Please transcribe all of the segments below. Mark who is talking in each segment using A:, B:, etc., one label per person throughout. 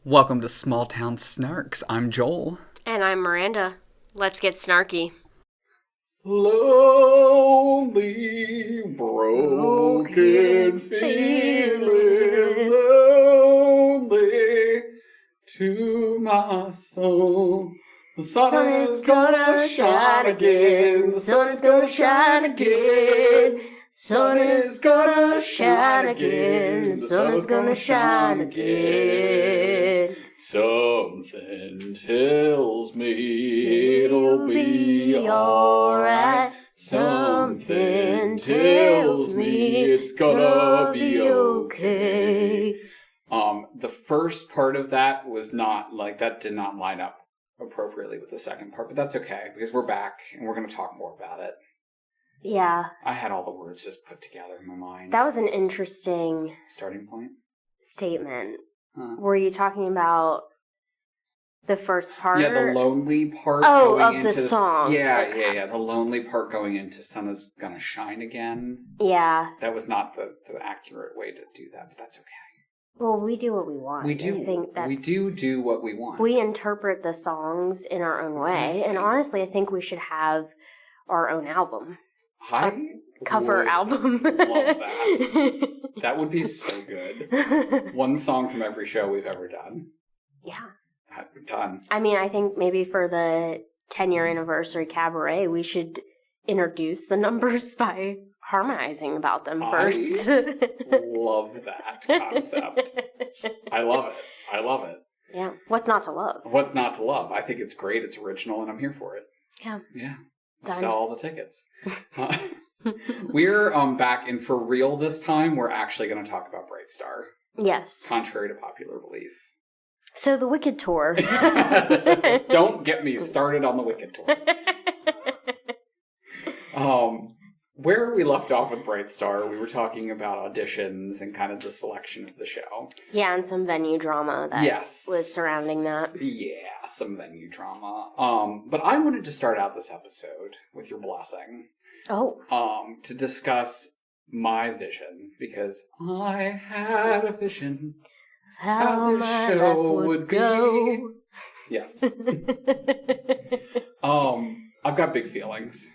A: Welcome to Small Town Snarks. I'm Joel.
B: And I'm Miranda. Let's get snarky.
A: Lonely, broken feeling, lonely to my soul. The sun is gonna shine again. The sun is gonna shine again. Sun is gonna shine again. The sun is gonna shine again. Something tells me it'll be alright. Something tells me it's gonna be okay. The first part of that was not, that did not line up appropriately with the second part, but that's okay, because we're back, and we're going to talk more about it.
B: Yeah.
A: I had all the words just put together in my mind.
B: That was an interesting...
A: starting point?
B: Statement.
A: Huh.
B: Were you talking about the first part?
A: Yeah, the lonely part
B: going
A: of
B: into the song.
A: Yeah. The lonely part going into Sun is Gonna Shine Again.
B: Yeah.
A: That was not the accurate way to do that, but that's okay.
B: Well, we do what we want.
A: We do.
B: I think
A: we do what we want.
B: We interpret the songs in our own way, and honestly, I think we should have our own album. Cover album.
A: Love that. That would be so good. One song from every show we've ever done.
B: Yeah.
A: Done.
B: I mean, I think maybe for the 10-year anniversary cabaret, we should introduce the numbers by harmonizing about them first.
A: Love that concept. I love it.
B: Yeah. What's not to love?
A: What's not to love? I think it's great. It's original, and I'm here for it.
B: Yeah.
A: Yeah.
B: Done.
A: Sell all the tickets. We're back, and for real this time, we're actually going to talk about Bright Star.
B: Yes.
A: Contrary to popular belief.
B: So the Wicked Tour.
A: Don't get me started on the Wicked Tour. Where we left off with Bright Star, we were talking about auditions and kind of the selection of the show.
B: Yeah, and some venue drama that was surrounding that.
A: Yeah, some venue drama. But I wanted to start out this episode with your blessing.
B: Oh.
A: To discuss my vision, because I had a vision how the show would go. Be. Yes. I've got big feelings.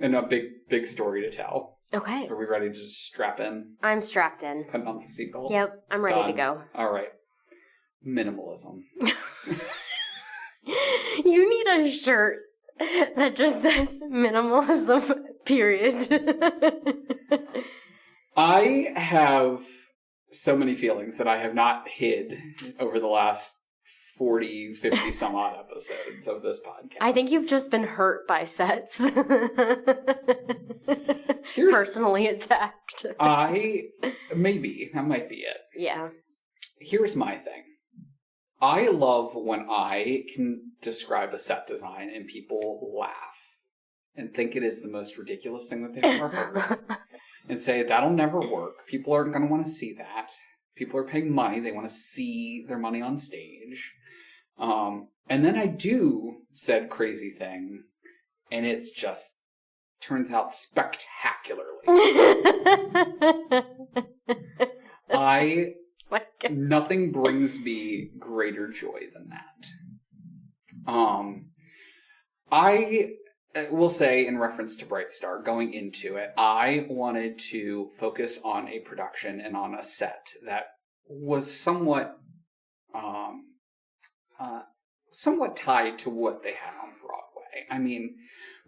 A: And a big story to tell. Okay. So are we ready to just strap in?
B: I'm strapped in.
A: Putting on the seatbelt?
B: Yep, I'm ready to go.
A: All right. Minimalism.
B: You need a shirt that just says minimalism, period.
A: I have so many feelings that I have not hid over the last 40, 50 some odd episodes of this podcast.
B: I think you've just been hurt by sets. Personally attacked.
A: That might be it.
B: Yeah.
A: Here's my thing. I love when I can describe a set design and people laugh and think it is the most ridiculous thing that they've ever heard. And say, that'll never work. People aren't going to want to see that. People are paying money. They want to see their money on stage. And then I do said crazy thing, and it's just turns out spectacularly. Nothing brings me greater joy than that. I will say, in reference to Bright Star, going into it, I wanted to focus on a production and on a set that was somewhat tied to what they had on Broadway. I mean,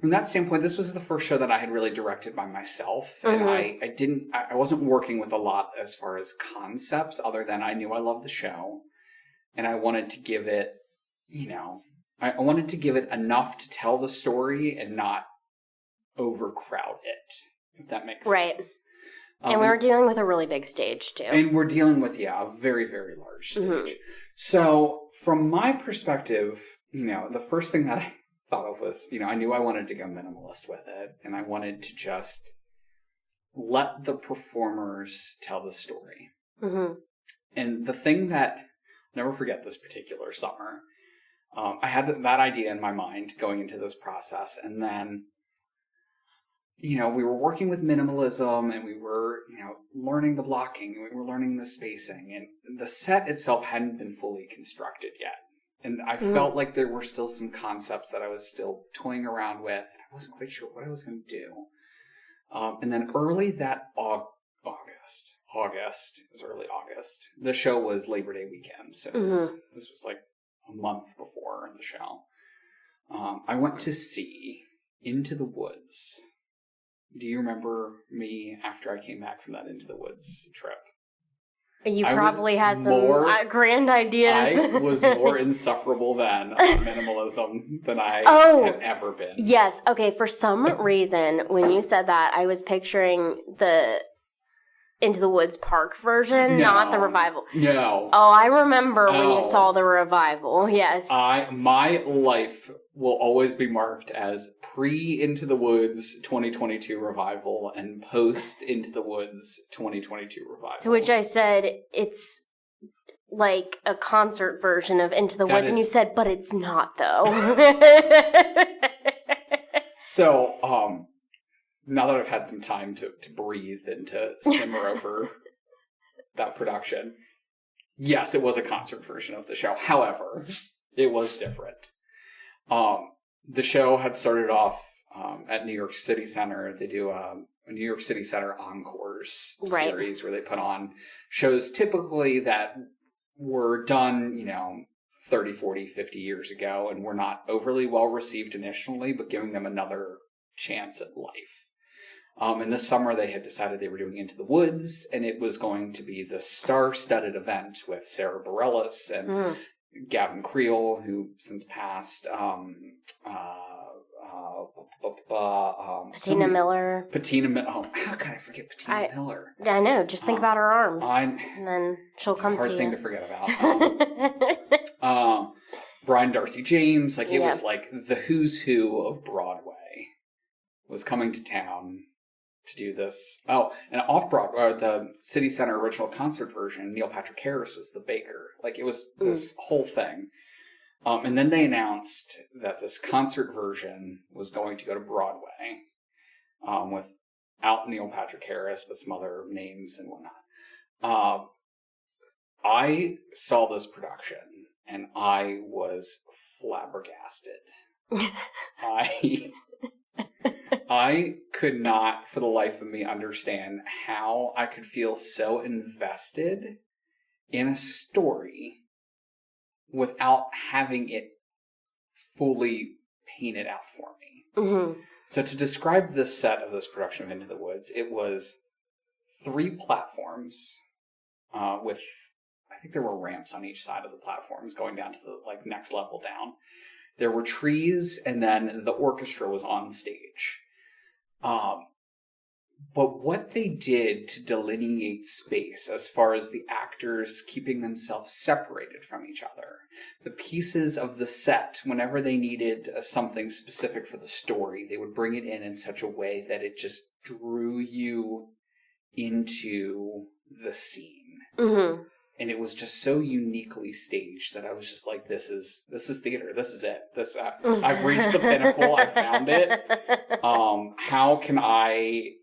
A: from that standpoint, this was the first show that I had really directed by myself, and I wasn't working with a lot as far as concepts, other than I knew I loved the show, and I wanted to give it, I wanted to give it enough to tell the story and not overcrowd it, if that makes sense. Right.
B: And we were dealing with a really big stage, too.
A: And we're dealing with, a very, very large stage. Mm-hmm. So, from my perspective, the first thing that I thought of was, I knew I wanted to go minimalist with it, and I wanted to just let the performers tell the story. Mm-hmm. And the thing that, I'll never forget this particular summer, I had that idea in my mind going into this process, and then we were working with minimalism and we were, learning the blocking and we were learning the spacing, and the set itself hadn't been fully constructed yet. And I felt like there were still some concepts that I was still toying around with. I wasn't quite sure what I was going to do. And then early that August, it was early August, the show was Labor Day weekend. So this was like a month before the show. I went to see Into the Woods. Do you remember me after I came back from that Into the Woods trip?
B: You probably had some grand ideas.
A: I was more insufferable then on minimalism than I had ever been.
B: Yes. Okay. For some reason, when you said that, I was picturing the Into the Woods Park version, not the revival.
A: No.
B: Oh, I remember when you saw the revival. Yes.
A: My life will always be marked as pre-Into the Woods 2022 revival and post-Into the Woods 2022 revival.
B: To which I said, it's like a concert version of Into the Woods. And you said, but it's not, though.
A: So, now that I've had some time to breathe and to simmer over that production, yes, it was a concert version of the show. However, it was different. The show had started off at New York City Center. They do a New York City Center Encores series where they put on shows typically that were done, 30, 40, 50 years ago and were not overly well received initially, but giving them another chance at life. And this summer they had decided they were doing Into the Woods, and it was going to be the star-studded event with Sarah Bareilles and Gavin Creel, who since passed,
B: Patina Miller.
A: Oh, how could I forget Patina Miller?
B: I know. Just think about her arms, and then she'll come to you.
A: It's a hard thing to forget about. Brian Darcy James, it was like the who's who of Broadway was coming to town to do this. Oh, and off Broadway, the City Center original concert version, Neil Patrick Harris was the baker. It was this whole thing. And then they announced that this concert version was going to go to Broadway, without Neil Patrick Harris, but some other names and whatnot. I saw this production and I was flabbergasted. I could not, for the life of me, understand how I could feel so invested in a story without having it fully painted out for me. Mm-hmm. So to describe the set of this production of Into the Woods, it was 3 platforms with, I think there were ramps on each side of the platforms going down to the next level down. There were trees, and then the orchestra was on stage. But what they did to delineate space as far as the actors keeping themselves separated from each other, the pieces of the set, whenever they needed something specific for the story, they would bring it in such a way that it just drew you into the scene. Mm-hmm. And it was just so uniquely staged that I was just like, this is theater. This is it. I've reached the pinnacle. I found it. How can I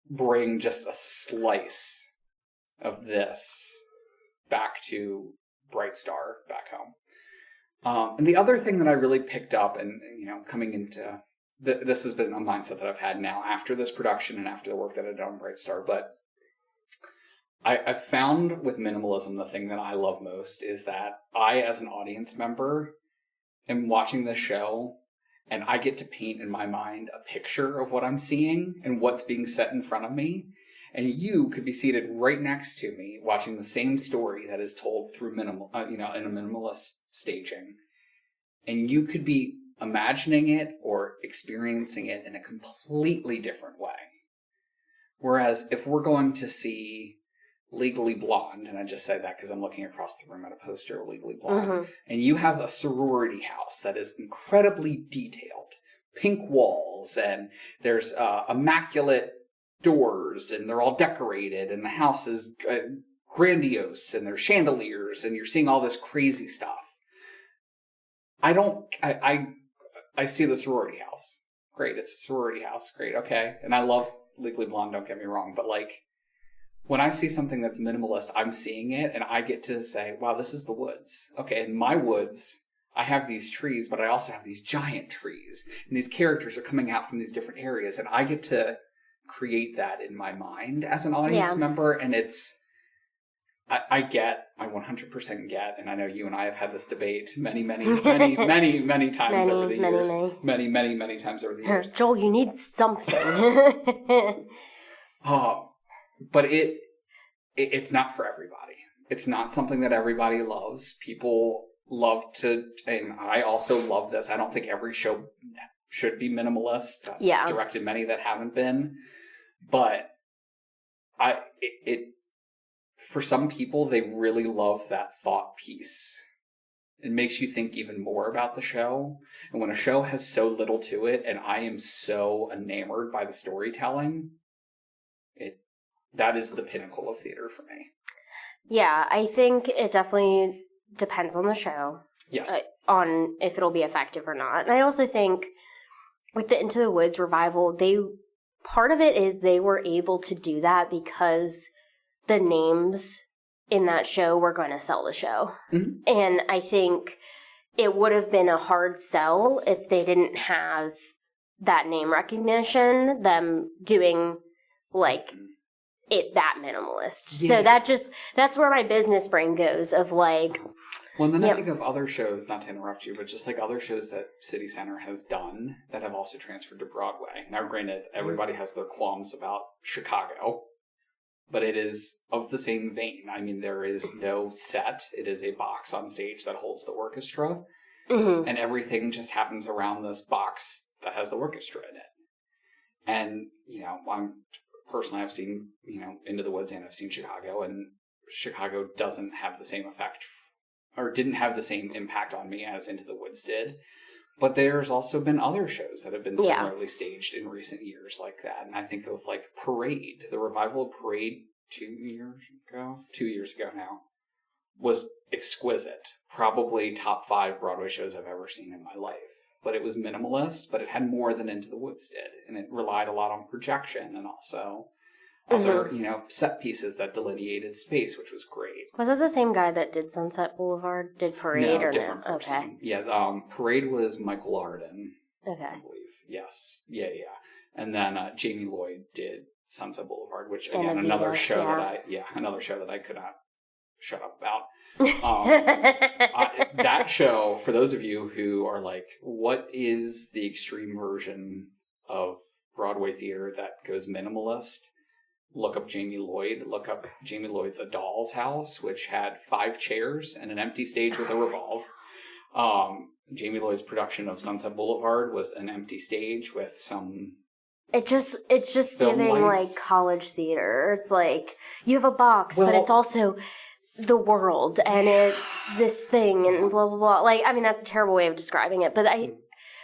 A: bring just a slice of this back to Bright Star back home? And the other thing that I really picked up, and coming into this has been a mindset that I've had now after this production and after the work that I've done on Bright Star, but I've found with minimalism, the thing that I love most is that I, as an audience member, am watching this show and I get to paint in my mind a picture of what I'm seeing and what's being set in front of me. And you could be seated right next to me watching the same story that is told through in a minimalist staging. And you could be imagining it or experiencing it in a completely different way. Whereas if we're going to see Legally Blonde, and I just say that because I'm looking across the room at a poster of Legally Blonde, and you have a sorority house that is incredibly detailed, pink walls, and there's immaculate doors, and they're all decorated, and the house is grandiose, and there's chandeliers, and you're seeing all this crazy stuff. I see the sorority house great. It's a sorority house. Great. Okay. And I love Legally Blonde, don't get me wrong. But, like, when I see something that's minimalist, I'm seeing it and I get to say, wow, this is the woods. Okay, in my woods, I have these trees, but I also have these giant trees. And these characters are coming out from these different areas. And I get to create that in my mind as an audience member. And it's, I 100% get, and I know you and I have had this debate many times over the years. Many times over the years.
B: Joel, you need something.
A: But it's not for everybody. It's not something that everybody loves. People love to, and I also love this. I don't think every show should be minimalist. I've directed many that haven't been. But for some people, they really love that thought piece. It makes you think even more about the show. And when a show has so little to it, and I am so enamored by the storytelling, that is the pinnacle of theater for me. Yeah,
B: I think it definitely depends on the show.
A: Yes.
B: On if it'll be effective or not. And I also think with the Into the Woods revival, part of it is they were able to do that because the names in that show were going to sell the show. Mm-hmm. And I think it would have been a hard sell if they didn't have that name recognition, them doing, like, it that minimalist. Yeah. So that's where my business brain goes of, like...
A: Well, and then I think of other shows, not to interrupt you, but just like other shows that City Center has done that have also transferred to Broadway. Now, granted, everybody has their qualms about Chicago, but it is of the same vein. I mean, there is no set. It is a box on stage that holds the orchestra, and everything just happens around this box that has the orchestra in it. And, you know, I've seen, you know, Into the Woods and I've seen Chicago, and Chicago doesn't have the same effect, or didn't have the same impact on me as Into the Woods did. But there's also been other shows that have been similarly staged in recent years like that. And I think of, like, Parade. The revival of Parade 2 years ago now, was exquisite. Probably top 5 Broadway shows I've ever seen in my life. But it was minimalist, but it had more than Into the Woods did. And it relied a lot on projection and also other, you know, set pieces that delineated space, which was great.
B: Was that the same guy that did Sunset Boulevard? Did Parade or
A: different person. Okay. Yeah, Parade was Michael Arden.
B: Okay.
A: I believe. Yes. Yeah. And then Jamie Lloyd did Sunset Boulevard, which again, another show that I could not shut up about. That show, for those of you who are like, what is the extreme version of Broadway theater that goes minimalist? Look up Jamie Lloyd. Look up Jamie Lloyd's A Doll's House, which had 5 chairs and an empty stage with a revolve. Jamie Lloyd's production of Sunset Boulevard was an empty stage with some...
B: It's just giving lights. Like college theater. It's like you have a box, but it's also the world, and it's this thing, and blah blah blah. Like, I mean, that's a terrible way of describing it, but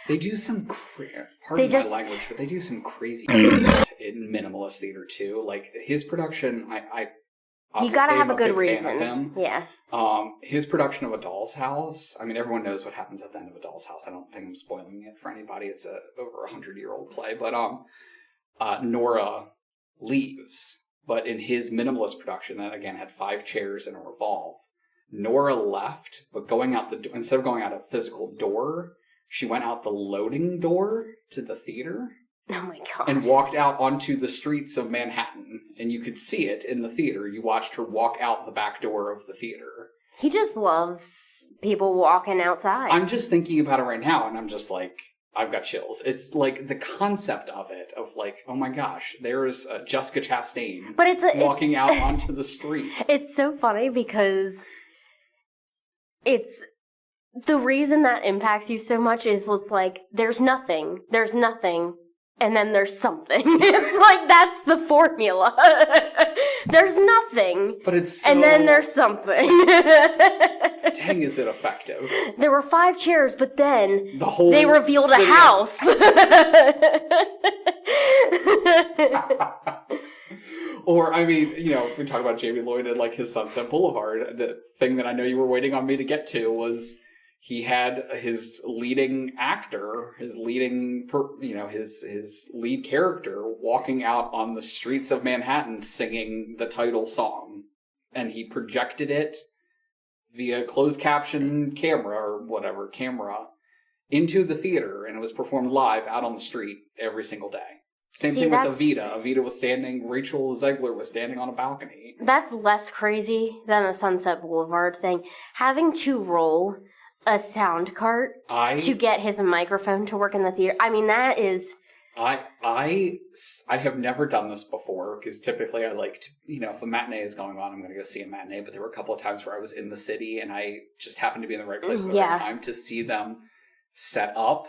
A: they do some pardon my language, but they do some crazy in minimalist theater too. Like his production, I
B: you gotta have a good reason. Him. Yeah.
A: His production of A Doll's House. I mean, everyone knows what happens at the end of A Doll's House. I don't think I'm spoiling it for anybody. It's a over 100-year-old play, but Nora leaves. But in his minimalist production, that again had 5 chairs and a revolve, Nora left, but instead of going out a physical door, she went out the loading door to the theater.
B: Oh my god.
A: And walked out onto the streets of Manhattan. And you could see it in the theater. You watched her walk out the back door of the theater.
B: He just loves people walking outside.
A: I'm just thinking about it right now, and I'm just like, I've got chills. It's like the concept of it, of like, oh my gosh, there's Jessica Chastain walking out onto the street.
B: It's so funny because it's... The reason that impacts you so much is it's like, there's nothing, and then there's something. It's like, that's the formula. There's nothing.
A: But it's so...
B: And then there's something.
A: Dang, is it effective.
B: There were 5 chairs, but then they revealed a house.
A: Or, I mean, you know, we talk about Jamie Lloyd and like his Sunset Boulevard. The thing that I know you were waiting on me to get to was... he had his leading actor, his leading, his lead character walking out on the streets of Manhattan singing the title song. And he projected it via closed caption camera into the theater, and it was performed live out on the street every single day. Same thing with Evita. Evita was standing, Rachel Zegler was standing on a balcony.
B: That's less crazy than a Sunset Boulevard thing. Having to roll a sound cart to get his microphone to work in the theater. I mean, that is...
A: I have never done this before, because typically I like to, if a matinee is going on, I'm going to go see a matinee, but there were a couple of times where I was in the city and I just happened to be in the right place at the right time to see them set up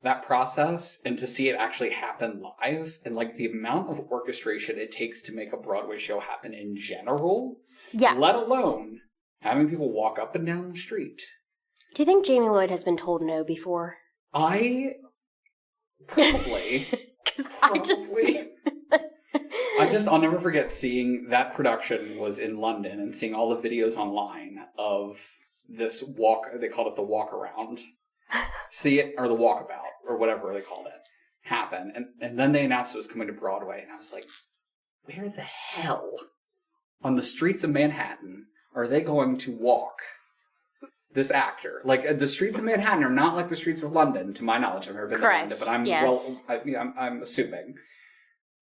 A: that process and to see it actually happen live, and like the amount of orchestration it takes to make a Broadway show happen in general, let alone having people walk up and down the street.
B: Do you think Jamie Lloyd has been told no before?
A: Probably.
B: Because
A: I'll never forget seeing that production was in London and seeing all the videos online of this walk, they called it the walk around. See it, or the walkabout, or whatever they called it, happen. And then they announced it was coming to Broadway, and I was like, where the hell on the streets of Manhattan are they going to walk this actor? Like, the streets of Manhattan are not like the streets of London, to my knowledge. I've never been to London, but I'm assuming.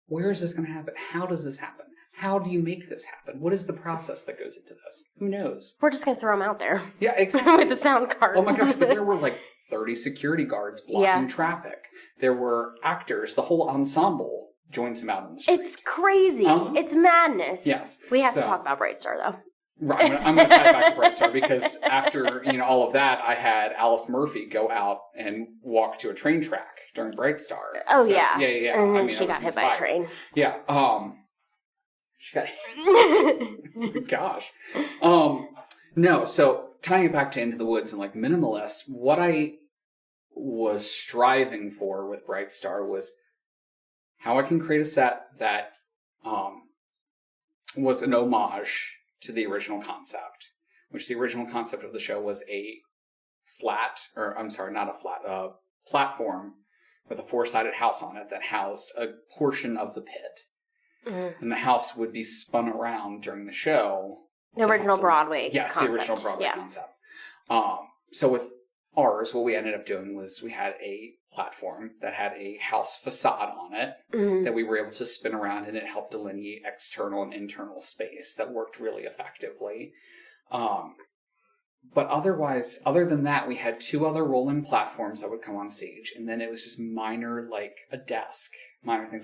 A: Where is this going to happen? How does this happen? How do you make this happen? What is the process that goes into this? Who knows?
B: We're just going to throw them out there.
A: Yeah, exactly.
B: With the sound card.
A: Oh my gosh, but there were like 30 security guards blocking traffic. There were actors. The whole ensemble joins him out on the street.
B: It's crazy. It's madness.
A: Yes.
B: We have to talk about Bright Star, though.
A: Right, I'm going to tie it back to Bright Star, because after all of that, I had Alice Murphy go out and walk to a train track during Bright Star.
B: Oh,
A: so,
B: yeah.
A: Yeah.
B: And she got hit by a train.
A: Yeah. She got hit. Gosh. No, so tying it back to Into the Woods and like Minimalist, what I was striving for with Bright Star was how I can create a set that was an homage to the original concept, which the original concept of the show was a platform with a four-sided house on it that housed a portion of the pit. Mm-hmm. And the house would be spun around during the show.
B: The original Broadway concept.
A: Yes, the original Broadway concept. So with ours, what we ended up doing was we had a platform that had a house facade on it that we were able to spin around, and it helped delineate external and internal space that worked really effectively. But otherwise, other than that, we had two other rolling platforms that would come on stage, and then it was just minor things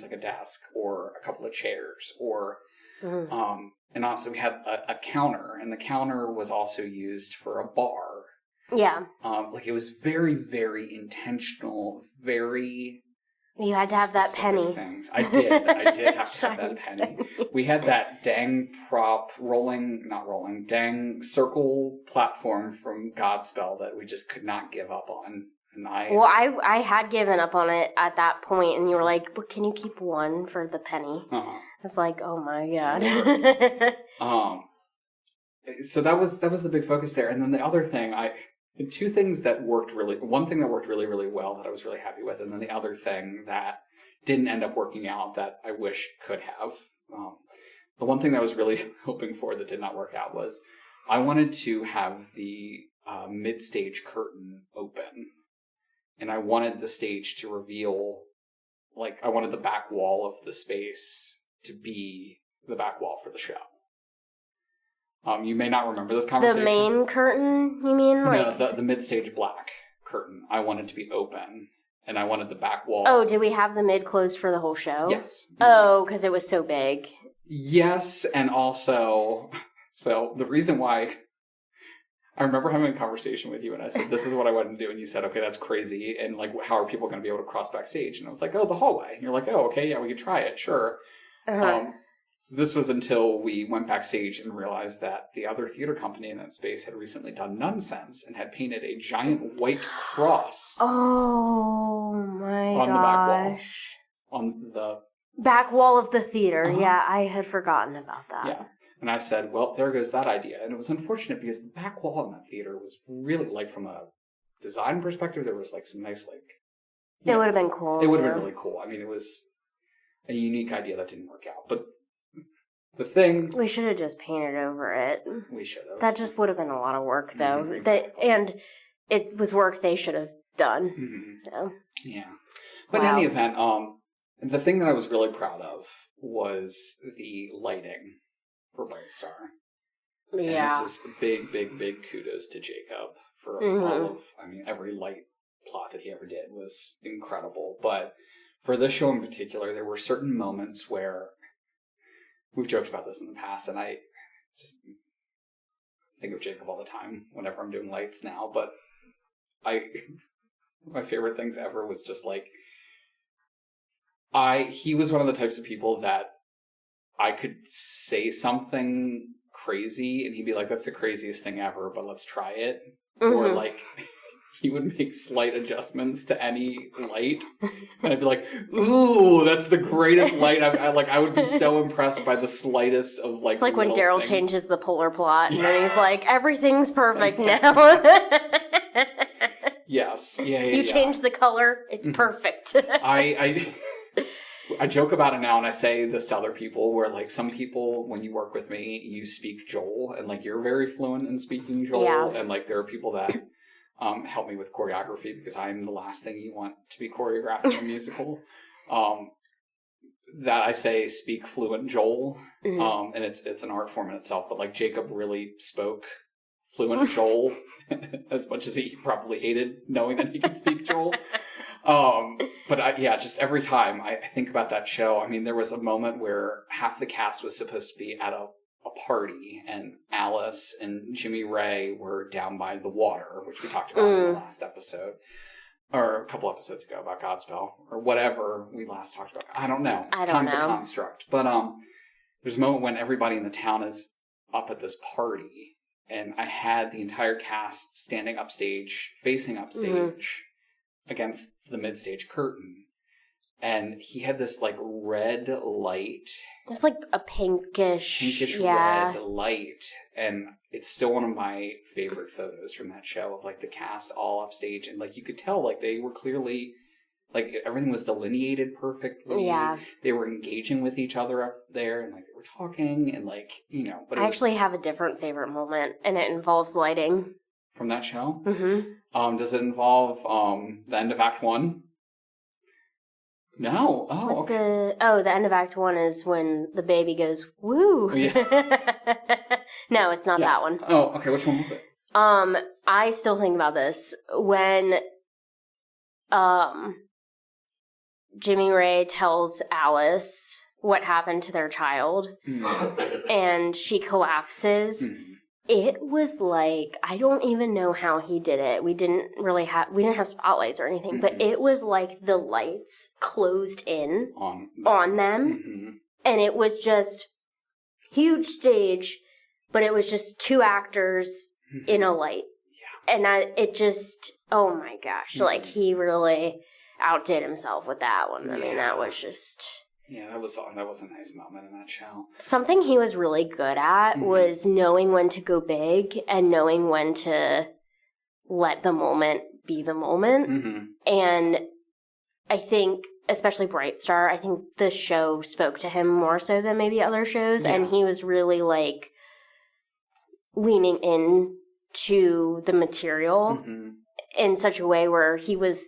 A: like a desk or a couple of chairs, or and also we had a counter, and the counter was also used for a bar.
B: Yeah.
A: It was very, very intentional, very...
B: You had to have that penny.
A: Things. I did have to have that penny. We had that dang circle platform from Godspell that we just could not give up on. And
B: I had given up on it at that point, and you were like, "But can you keep one for the penny?" It's like, oh my god.
A: So that was the big focus there, and then the other thing two things that worked one thing that worked really, really well that I was really happy with, and then the other thing that didn't end up working out that I wish could have. The one thing that I was really hoping for that did not work out was I wanted to have the mid-stage curtain open, and I wanted the stage to reveal, I wanted the back wall of the space to be the back wall for the show. You may not remember this conversation.
B: The main curtain, you mean?
A: No, the mid-stage black curtain. I wanted to be open, and I wanted the back wall.
B: Oh, did we have the mid closed for the whole show?
A: Yes.
B: Oh, because it was so big.
A: Yes, and also, so the reason why, I remember having a conversation with you, and I said, this is what I want to do, and you said, okay, that's crazy, and how are people going to be able to cross backstage? And I was like, the hallway. And you're like, okay, yeah, we could try it, sure. This was until we went backstage and realized that the other theater company in that space had recently done Nonsense and had painted a giant white cross.
B: Oh my gosh.
A: On the back wall. On the
B: back wall of the theater. Yeah, I had forgotten about that.
A: Yeah. And I said, well, there goes that idea. And it was unfortunate because the back wall in that theater was really, like, from a design perspective, there was, like, some nice, like...
B: It would have been cool.
A: It would have been really cool. I mean, it was a unique idea that didn't work out. But the thing...
B: We should have just painted over it.
A: We should have.
B: That just would have been a lot of work, though.
A: Exactly.
B: And it was work they should have done.
A: Mm-hmm.
B: So.
A: Yeah. But in any event, the thing that I was really proud of was the lighting for Bright Star.
B: Yeah.
A: And this is big, big, big kudos to Jacob for all of, I mean, every light plot that he ever did was incredible. But for this show in particular, there were certain moments where, we've joked about this in the past, and I just think of Jacob all the time whenever I'm doing lights now, but my favorite things ever was just like, he was one of the types of people that I could say something crazy and he'd be like, that's the craziest thing ever, but let's try it. Or like, he would make slight adjustments to any light and I'd be like, ooh, that's the greatest light. I would be so impressed by the slightest of like,
B: it's like when Daryl changes the polar plot and then he's like, everything's perfect now.
A: Yes. Yeah,
B: you change the color, it's perfect.
A: I joke about it now and I say this to other people where like some people, when you work with me, you speak Joel and like you're very fluent in speaking Joel. Yeah. And like there are people that help me with choreography because I'm the last thing you want to be choreographing a musical. That I say speak fluent Joel. And it's an art form in itself, but like Jacob really spoke fluent Joel as much as he probably hated knowing that he could speak Joel. But just every time I think about that show, I mean, there was a moment where half the cast was supposed to be at a party and Alice and Jimmy Ray were down by the water, which we talked about in the last episode or a couple episodes ago about Godspell or whatever we last talked about. I don't know. Time's a construct. But there's a moment when everybody in the town is up at this party and I had the entire cast standing upstage, facing upstage against the midstage curtain. And he had this like red light.
B: It's like a pinkish
A: red light. And it's still one of my favorite photos from that show of like the cast all upstage. And like you could tell like they were clearly, like everything was delineated perfectly. Yeah. They were engaging with each other up there and like they were talking and like, you know. But I actually have a different favorite moment and it involves lighting. From that show? Mm-hmm. Does it involve the end of Act 1? No. Oh, the end of Act 1 is when the baby goes, woo. Yeah. No, it's not that one. Oh, okay. Which one was it? I still think about this. When Jimmy Ray tells Alice what happened to their child and she collapses. It was like, I don't even know how he did it. We didn't have spotlights or anything, but it was like the lights closed in on them. And it was just huge stage, but it was just two actors in a light. Yeah. And it just, oh my gosh, like he really outdid himself with that one. I mean, that was just... Yeah, that was a nice moment in that show. Something he was really good at was knowing when to go big and knowing when to let the moment be the moment. And I think, especially Bright Star, I think the show spoke to him more so than maybe other shows. Yeah. And he was really like leaning in to the material in such a way where he was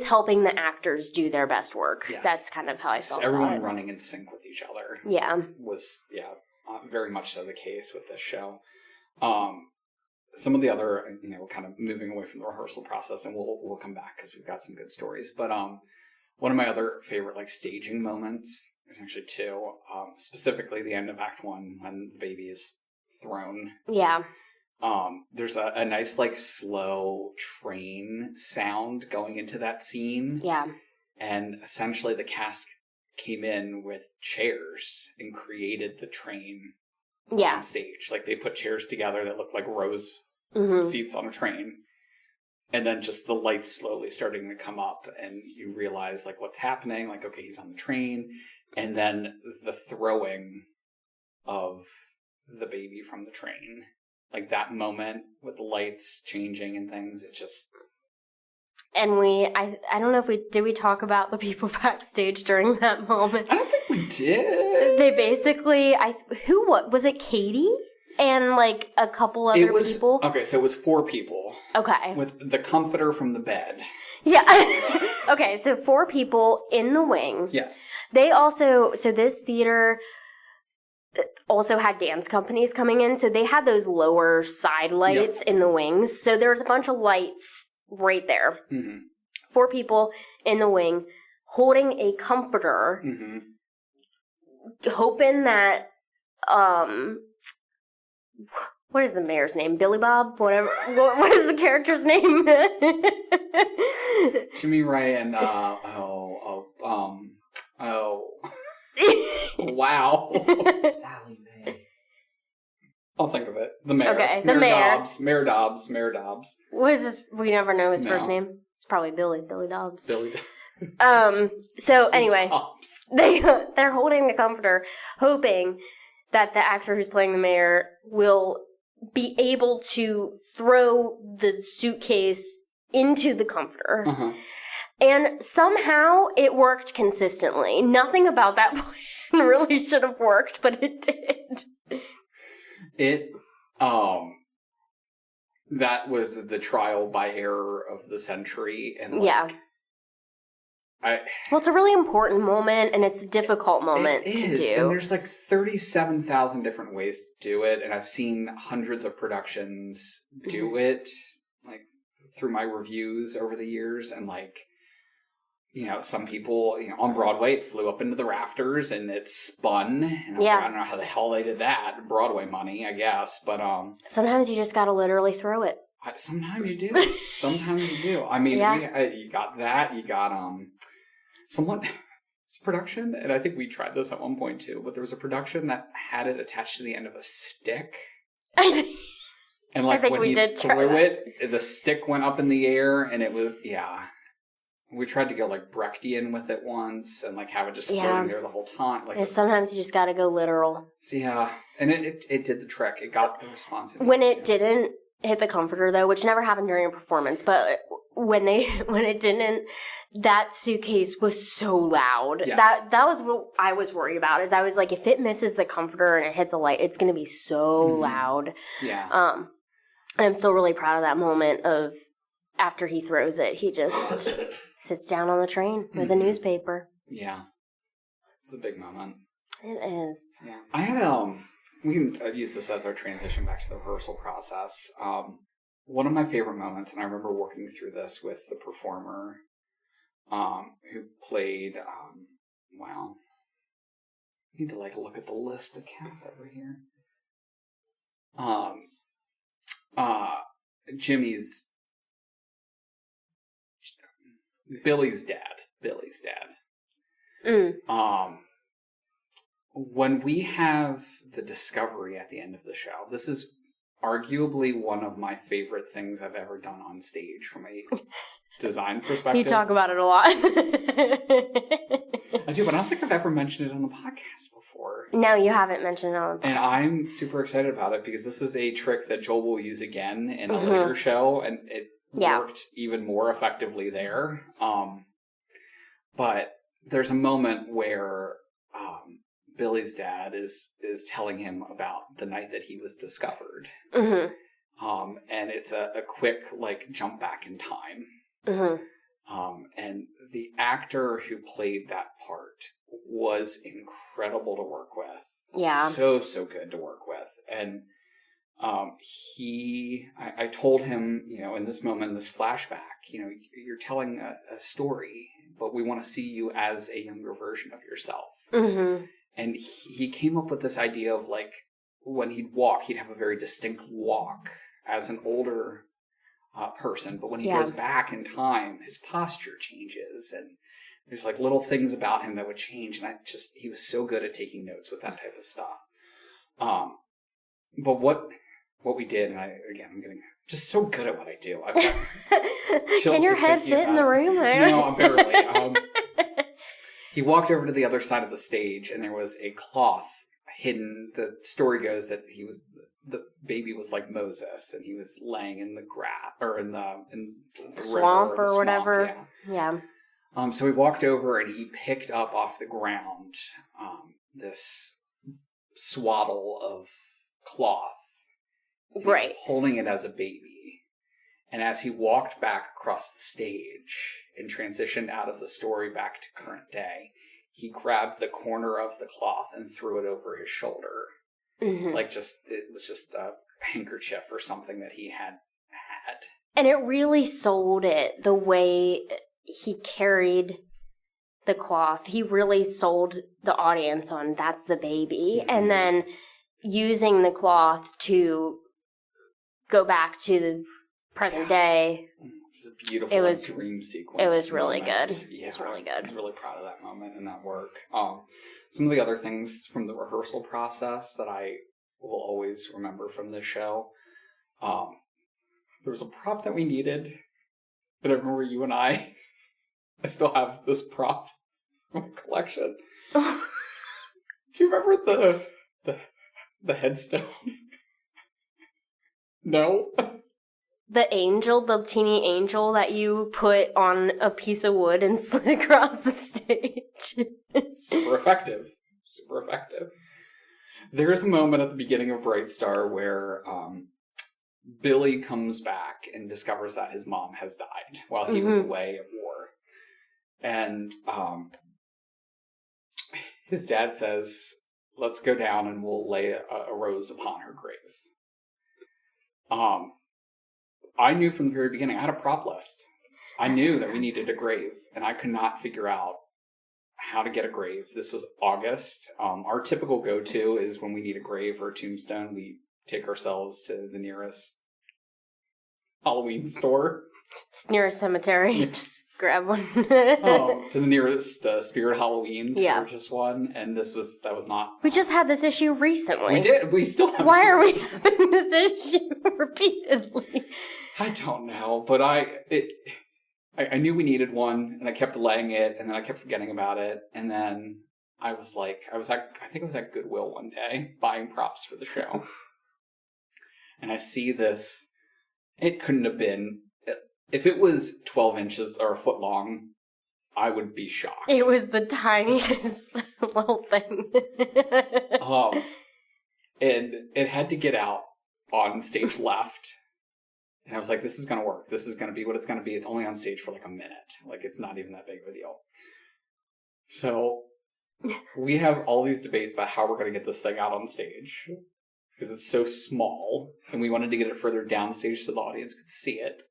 A: helping the actors do their best work. Yes. That's kind of how I felt. Everyone running in sync with each other. Yeah. Was, very much so the case with this show. Some of the other, kind of moving away from the rehearsal process, and we'll come back because we've got some good stories. But one of my other favorite, like, staging moments, there's actually two, specifically the end of Act 1 when the baby is thrown. Yeah. There's a nice, like, slow train sound going into that scene. Yeah. And essentially the cast came in with chairs and created the train on stage. Like, they put chairs together that looked like rows seats on a train. And then just the lights slowly starting to come up and you realize, like, what's happening. Like, okay, he's on the train. And then the throwing of the baby from the train. Like, that moment with the lights changing and things, it just...
B: And I don't know if did we talk about the people backstage during that moment?
A: I don't think we did.
B: They basically, was it Katie? And, like, a couple other people?
A: Okay, so it was 4 people.
B: Okay.
A: With the comforter from the bed.
B: Yeah. Okay, so 4 people in the wing.
A: Yes.
B: They also, so this theater also had dance companies coming in, so they had those lower side lights in the wings. So there was a bunch of lights right there.
A: Mm-hmm.
B: 4 people in the wing holding a comforter, hoping that, what is the mayor's name? Billy Bob? Whatever. What is the character's name?
A: Jimmy Ray and, wow.
C: Sally Mae.
A: I'll think of it. The mayor.
B: Okay, the mayor.
A: Mayor Dobbs.
B: What is this? We never know his first name. It's probably Billy Dobbs.
A: Billy.
B: So anyway,
A: Dobbs.
B: they're holding the comforter, hoping that the actor who's playing the mayor will be able to throw the suitcase into the comforter.
A: Uh-huh.
B: And somehow it worked consistently. Nothing about that plan really should have worked, but it did.
A: That was the trial by error of the century. And
B: Well, it's a really important moment, and it's a difficult moment to do.
A: And there's like 37,000 different ways to do it, and I've seen hundreds of productions do it, like, through my reviews over the years, and, like, you know, some people, you know, on Broadway, it flew up into the rafters, and it spun, and I was like, I don't know how the hell they did that. Broadway money, I guess, but,
B: sometimes you just gotta literally throw it.
A: Sometimes you do. Sometimes you do. I mean, you got that, you got, it's a production, and I think we tried this at one point too, but there was a production that had it attached to the end of a stick. And like when he threw it, the stick went up in the air, and it was, we tried to go like Brechtian with it once, and like have it just floating there the whole time. Like,
B: sometimes you just gotta go literal.
A: So and it did the trick. It got the response.
B: When it didn't hit the comforter, though, which never happened during a performance, but when it didn't, that suitcase was so loud.
A: Yes.
B: That was what I was worried about. Is I was like, if it misses the comforter and it hits a light, it's going to be so loud.
A: Yeah.
B: I'm still really proud of that moment of after he throws it, he just sits down on the train with a newspaper.
A: Yeah. It's a big moment.
B: It is.
A: Yeah. I had we can use this as our transition back to the rehearsal process. One of my favorite moments, and I remember working through this with the performer who played, I need to like look at the list of cast over here. Billy's dad. When we have the discovery at the end of the show, this is arguably one of my favorite things I've ever done on stage from a design perspective.
B: You talk about it a lot.
A: I do, but I don't think I've ever mentioned it on the podcast before.
B: No, you haven't mentioned it on the podcast.
A: And I'm super excited about it because this is a trick that Joel will use again in a later show, and it worked even more effectively there. But there's a moment where Billy's dad is telling him about the night that he was discovered. And it's a quick, like, jump back in time. And the actor who played that part was incredible to work with.
B: Yeah.
A: So good to work with. And I told him, you know, in this moment, in this flashback, you know, you're telling a story, but we want to see you as a younger version of yourself. And he came up with this idea of, like, when he'd walk, he'd have a very distinct walk as an older person. But when he goes back in time, his posture changes. And there's, like, little things about him that would change. And he was so good at taking notes with that type of stuff. But what we did, and I'm getting just so good at what I do. I've got
B: Can your head fit in the room?
A: No, I'm barely. He walked over to the other side of the stage, and there was a cloth hidden. The story goes that the baby was like Moses, and he was laying in the grass or in the
B: swamp
A: river,
B: or whatever.
A: Yeah. So we walked over, and he picked up off the ground this swaddle of cloth. He was holding it as a baby. And as he walked back across the stage and transitioned out of the story back to current day, he grabbed the corner of the cloth and threw it over his shoulder. Mm-hmm. It was just a handkerchief or something that he had.
B: And it really sold it, the way he carried the cloth. He really sold the audience on that's the baby. Mm-hmm. And then using the cloth to go back to the present day.
A: It was a beautiful dream sequence.
B: It was really good.
A: Yeah,
B: it was really good.
A: I was really proud of that moment and that work. Some of the other things from the rehearsal process that I will always remember from this show. There was a prop that we needed. And I remember you and I still have this prop in my collection. Do you remember the headstone? No?
B: The angel, the teeny angel that you put on a piece of wood and slid across the stage.
A: Super effective. Super effective. There's a moment at the beginning of Bright Star where Billy comes back and discovers that his mom has died while he was away at war. And his dad says, let's go down and we'll lay a rose upon her grave. I knew from the very beginning, I had a prop list. I knew that we needed a grave, and I could not figure out how to get a grave. This was August. Our typical go-to is when we need a grave or a tombstone, we take ourselves to the nearest Halloween store.
B: It's nearest cemetery. Just grab one.
A: To the nearest Spirit Halloween. Yeah. Purchase one. And that was not.
B: We just had this issue recently.
A: We did. We still have.
B: Why are we having this issue repeatedly?
A: I don't know, but I knew we needed one, and I kept delaying it, and then I kept forgetting about it, and then I think I was at Goodwill one day buying props for the show, and I see this. It couldn't have been. If it was 12 inches or a foot long, I would be shocked.
B: It was the tiniest little thing.
A: And it had to get out on stage left. And I was like, this is going to work. This is going to be what it's going to be. It's only on stage for like a minute. Like, it's not even that big of a deal. So we have all these debates about how we're going to get this thing out on stage. Because it's so small. And we wanted to get it further down stage so the audience could see it.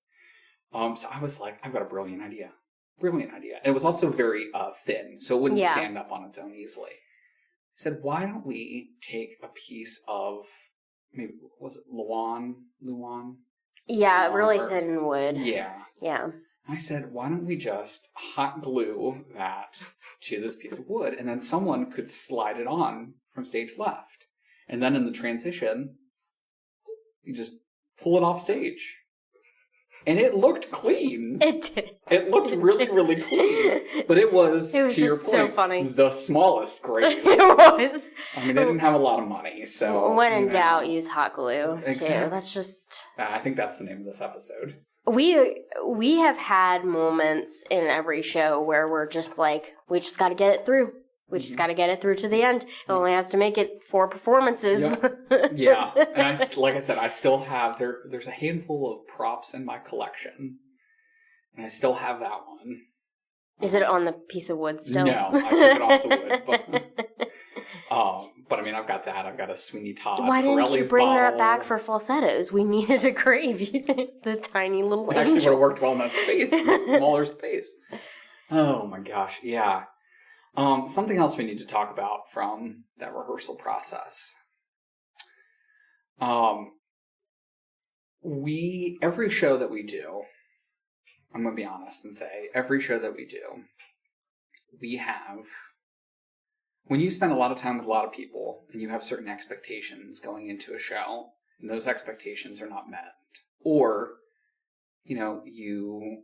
A: So I was like, I've got a brilliant idea. Brilliant idea. And it was also very thin, so it wouldn't stand up on its own easily. I said, why don't we take a piece of, maybe, was it Luan?
B: Yeah, really thin wood.
A: Yeah.
B: Yeah.
A: I said, why don't we just hot glue that to this piece of wood, and then someone could slide it on from stage left. And then in the transition, you just pull it off stage. And it looked clean.
B: It did.
A: It looked really, really clean. But it was to your point,
B: so funny.
A: The smallest grave.
B: It was.
A: I mean, they didn't have a lot of money, so...
B: When in doubt, use hot glue,
A: exactly.
B: too. That's just...
A: I think that's the name of this episode.
B: We have had moments in every show where we're just like, we just got to get it through. We just got to get it through to the end. It only has to make it 4 performances.
A: Yeah. And like I said, I still have... There's a handful of props in my collection. And I still have that one.
B: Is it on the piece of wood still?
A: No, I took it off the wood. But I mean, I've got that. I've got a Sweeney Todd.
B: Why didn't
A: Pirelli's
B: you bring
A: bottle.
B: that back for falsettos? We needed a grave. The tiny little
A: It actually would have worked well in that space. In the smaller space. Oh my gosh. Yeah. Something else we need to talk about from that rehearsal process. Every show that we do, I'm going to be honest and say, every show that we do, we have, when you spend a lot of time with a lot of people and you have certain expectations going into a show, and those expectations are not met, or, you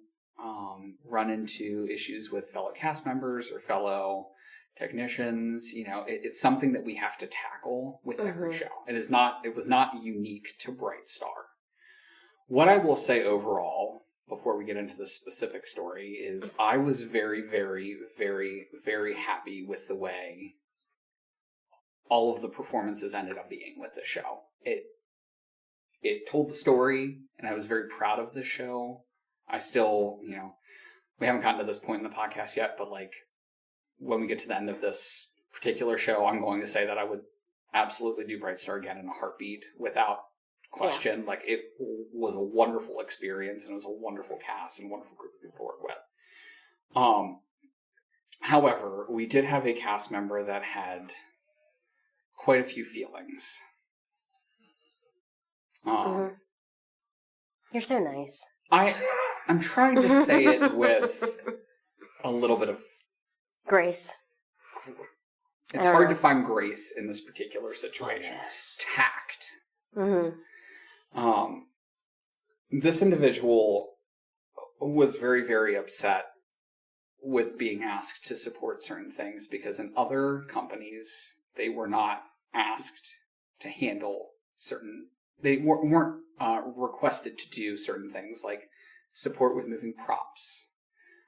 A: run into issues with fellow cast members or fellow technicians. It's something that we have to tackle with every show. It was not unique to Bright Star. What I will say overall, before we get into the specific story, is I was very, very, very, very happy with the way all of the performances ended up being with this show. It told the story, and I was very proud of this show. I still, we haven't gotten to this point in the podcast yet, but when we get to the end of this particular show, I'm going to say that I would absolutely do Bright Star again in a heartbeat without question. Yeah. It was a wonderful experience, and it was a wonderful cast and a wonderful group of people to work with. However, we did have a cast member that had quite a few feelings.
B: You're so nice.
A: I'm trying to say it with a little bit of
B: grace.
A: It's hard to find grace in this particular situation.
C: Oh, yes.
A: Tact.
B: Mm-hmm.
A: This individual was very, very upset with being asked to support certain things because in other companies, they were not asked to handle certain... They weren't requested to do certain things like support with moving props.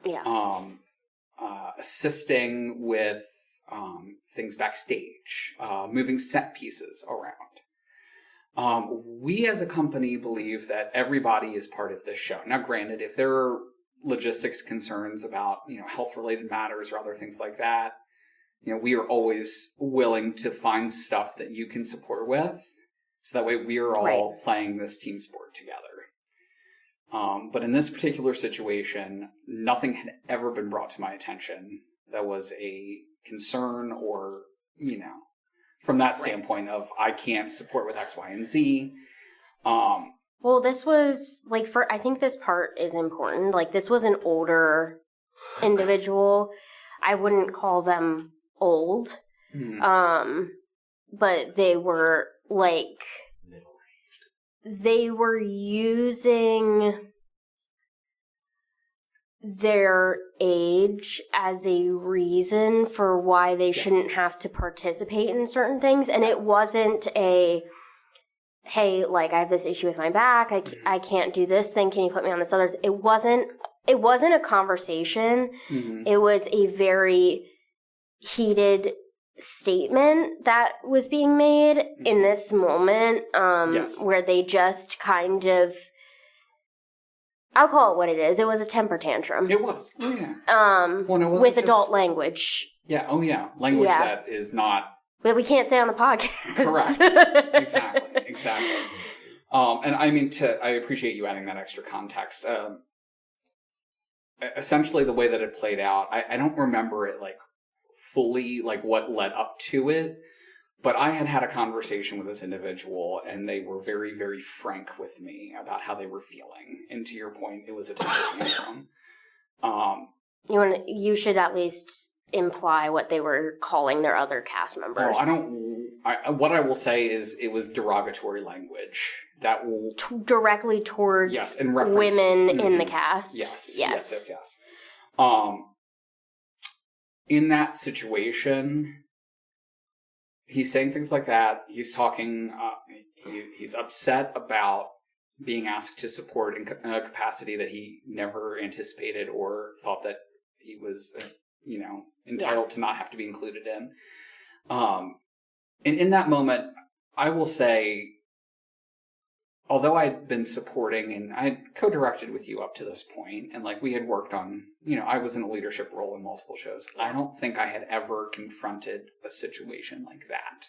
B: Yeah.
A: Assisting with things backstage, moving set pieces around. We as a company believe that everybody is part of this show. Now, granted, if there are logistics concerns about, health-related matters or other things like that, we are always willing to find stuff that you can support with. So that way we are all playing this team sport together. But in this particular situation, nothing had ever been brought to my attention that was a concern or, from that standpoint of I can't support with X, Y, and Z.
B: Well, this was, I think this part is important. This was an older individual. I wouldn't call them old. But they were, they were using their age as a reason for why they shouldn't have to participate in certain things. And it wasn't a, hey, I have this issue with my back. I can't do this thing. Can you put me on this other? It wasn't a conversation. Mm-hmm. It was a very heated statement that was being made in this moment, where they just kind of, I'll call it what it is. It was a temper tantrum.
A: It was. Oh, yeah.
B: With adult language.
A: Yeah. Oh, yeah. Language that is not...
B: That we can't say on the podcast.
A: Correct. Exactly. And I mean, I appreciate you adding that extra context. Essentially, the way that it played out, I don't remember it, fully what led up to it, but I had a conversation with this individual and they were very, very frank with me about how they were feeling. And to your point, it was a temper tantrum.
B: You should at least imply what they were calling their other cast members.
A: What I will say is it was derogatory language that will
B: directly towards
A: in reference,
B: women in the cast.
A: Yes. In that situation, he's saying things like that. He's talking, he's upset about being asked to support in a capacity that he never anticipated or thought that he was, entitled to not have to be included in. And in that moment, I will say, although I'd been supporting and I had co-directed with you up to this point, and we had worked on, I was in a leadership role in multiple shows. I don't think I had ever confronted a situation like that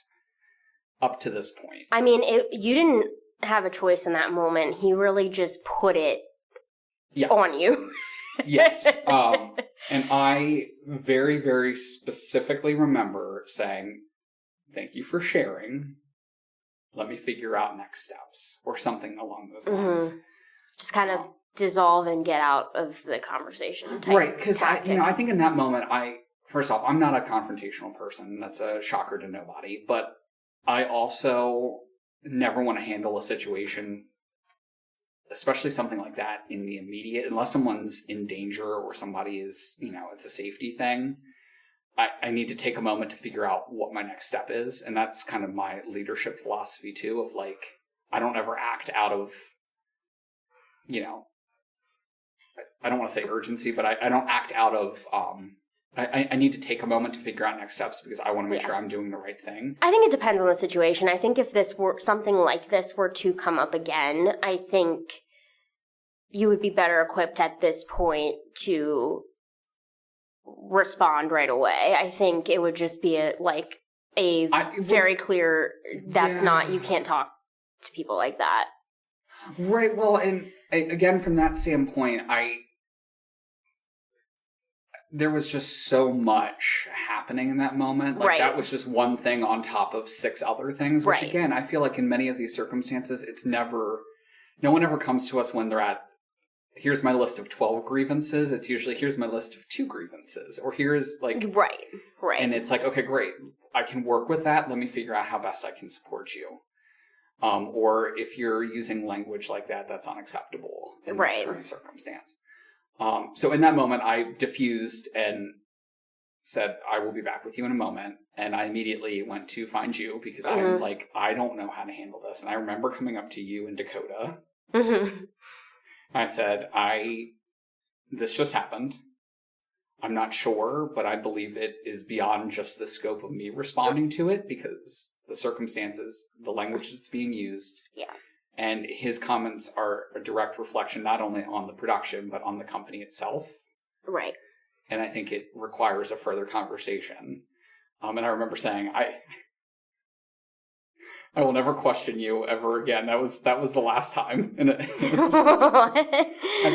A: up to this point. I mean,
B: you didn't have a choice in that moment. He really just put it on you.
A: Yes. And I very, very specifically remember saying, thank you for sharing. Let me figure out next steps or something along those lines. Mm-hmm.
B: Just kind of dissolve and get out of the conversation.
A: Right. Because I think in that moment, first off, I'm not a confrontational person. That's a shocker to nobody. But I also never want to handle a situation, especially something like that in the immediate, unless someone's in danger or somebody is, it's a safety thing. I need to take a moment to figure out what my next step is. And that's kind of my leadership philosophy too, of like, I don't ever act out of, you know, I don't want to say urgency, but I don't act out of, I need to take a moment to figure out next steps because I want to make sure I'm doing the right thing.
B: I think it depends on the situation. I think if this were something like this were to come up again, I think you would be better equipped at this point to respond right away. I think it would just be very clear that's not, you can't talk to people like that.
A: Right. Well, and again, from that standpoint, there was just so much happening in that moment. Like that was just one thing on top of 6 other things, which again, I feel like in many of these circumstances, no one ever comes to us when they're at, here's my list of 12 grievances. It's usually, here's my list of 2 grievances. Or here's like... Right. And it's like, okay, great. I can work with that. Let me figure out how best I can support you. Or if you're using language like that, that's unacceptable in this current circumstance. So in that moment, I diffused and said, I will be back with you in a moment. And I immediately went to find you because I'm like, I don't know how to handle this. And I remember coming up to you and Dakota. I said, this just happened. I'm not sure, but I believe it is beyond just the scope of me responding to it because the circumstances, the language that's being used. Yeah. And his comments are a direct reflection not only on the production, but on the company itself. Right. And I think it requires a further conversation. And I remember saying, I will never question you ever again. That was the last time. And I